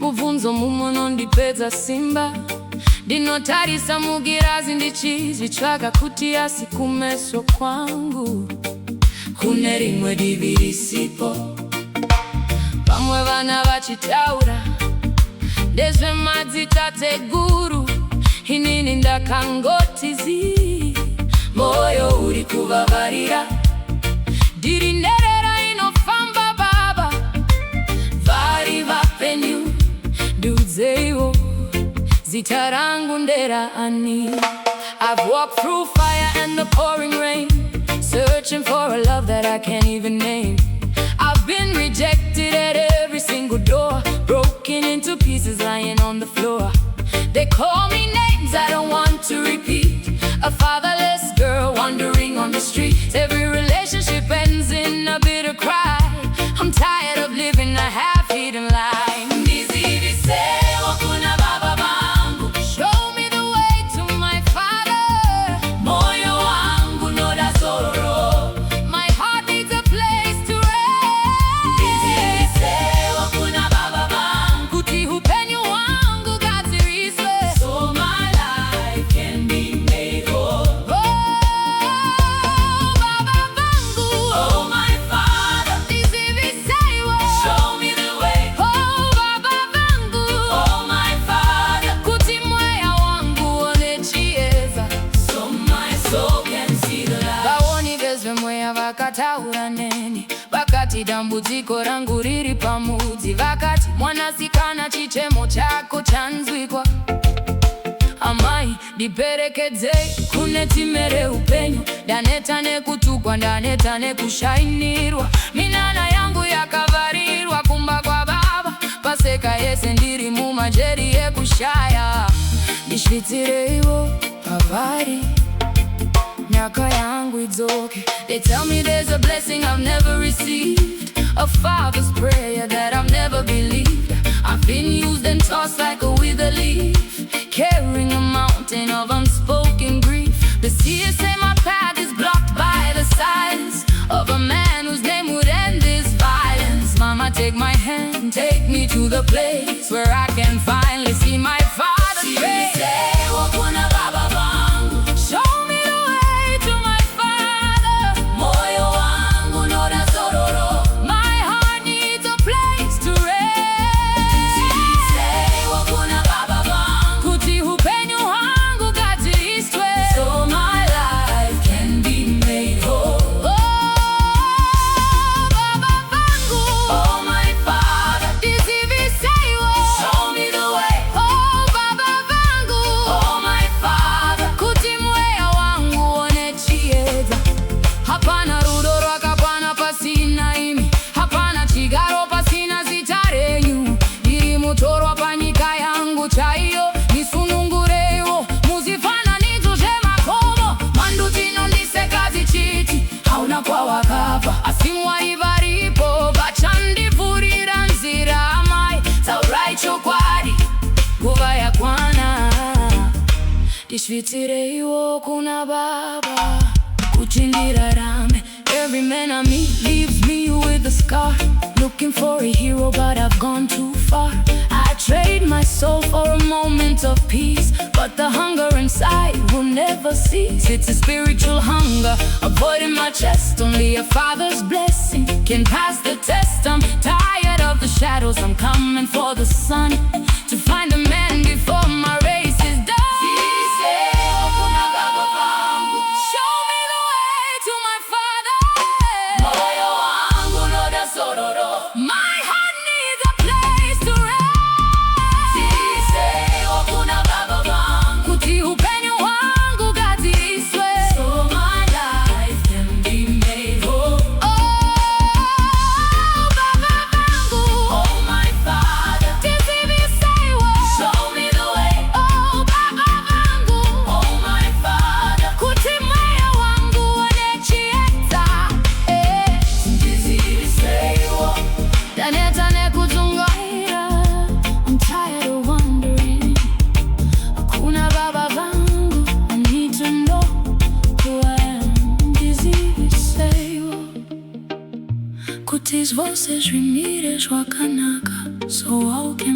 mubvunzo mumwe nondipedza simba. Ndinotarisa mugirazi ndichizvitsvaga kuti asi kumeso kwangu kune rimwe divi risipo. Vamwe vana vachitaura ndezvemadzitateguru, inini ndakangoti zii, moyo uri kuvavarira. Ndiri nderera inofamba baba, vari vapenyu ndiudzeiwo zita rangu nderaani. I've walked through fire and the pouring rain, searching for a love that I can't even name. I've been rejected at every single door, broken into pieces lying on the floor. They call me names I don't want to repeat, a fatherless girl wandering on the streets. Every relationship ends in a bitter cry. I'm tired of living a half-hidden lie. Ndiziviseiwo kuna baba vangu, show me the way to my father. Moyo wangu noda sororo, my heart needs a place to rest. Ndiziviseiwo kuna baba vangu, kuti upenyu wangu gadziriswe, so my life can be made whole. Oh, baba vangu, oh my father. Ndiziviseiwo, show me the way. Oh, baba vangu, oh my father. Kuti mweya wangu one chieza, so my soul can see the light. Vaoni vezve mweya vakataura neni, vakati dambudziko rangu riri pamudzi. Vakati mwanasikana chichemo chako chanzwikwa, amai ndiperekedzei kune tsime reupenyu. Ndaneta nekutukwa, ndaneta nekushainirwa, minana yangu yakavarirwa kumba kwa baba. Paseka yese ndiri mumajeri ekushaya. Ndisvitseiwo pavari, nyaka yangu idzoke. They tell me there's a blessing I've never received, a father's prayer that I've never believed. I've been used and tossed like a withered leaf, carrying a mountain of unspoken grief. The seers say my path is blocked by the silence of a man whose name would end this violence. Mama, take my hand, take me to the place where I can finally see my father's face. Ndiziviseiwo kuna baba vangu, show me the way to my father. Moyo wangu noda sororo, my heart needs a place to rest. Ndiziviseiwo kuna baba vangu, kuti upenyu wangu gadziriswe, so my life can be made whole. Oh, baba vangu, oh my father. Ndiziviseiwo, show me the way. Oh, baba vangu, oh my father. Kuti mweya wangu one chiedza. Hapana rudo rwakakwana pasina imi, hapana chigaro pasina zita renyu. Ndiri mutorwa panyika yangu chaiyo, nisunungureiwo muzifananidzo zvemakomo. Manduti nondiseka zichiti hauna kwawakabva, asi Mwari varipo vachandivhurira nzira. Amai taurai chokwadi, nguva yakwana. Ndisvitseiwo kuna baba, kuti ndirarame. Every man I meet leaves me with a scar, looking for a hero but I've gone too far. I trade my soul for a moment of peace, but the hunger inside will never cease. It's a spiritual hunger, a void in my chest. Only a father's blessing can pass the test. I'm tired of the shadows, I'm coming for the sun, to find a man before my race is done. Ndiziviseiwo kuna baba vangu, show me the way to my father. Moyo wangu noda sororo, my heart needs a place to rest. Ndiziviseiwo kuna baba vangu, kuti upenyu wangu gadziriswe, so my life can be made whole. Oh, baba vangu, oh my father. Ndiziviseiwo, show me the way. Oh, baba vangu, oh my father. Kuti mweya wangu one chiedza. Ndiziviseiwo, ndaneta nekudzungaira. I'm tired of wondering. Kuna baba vangu, I need to know who I am. Ndiziviseiwo, kuti zvose zvimire zvakanaka, so all can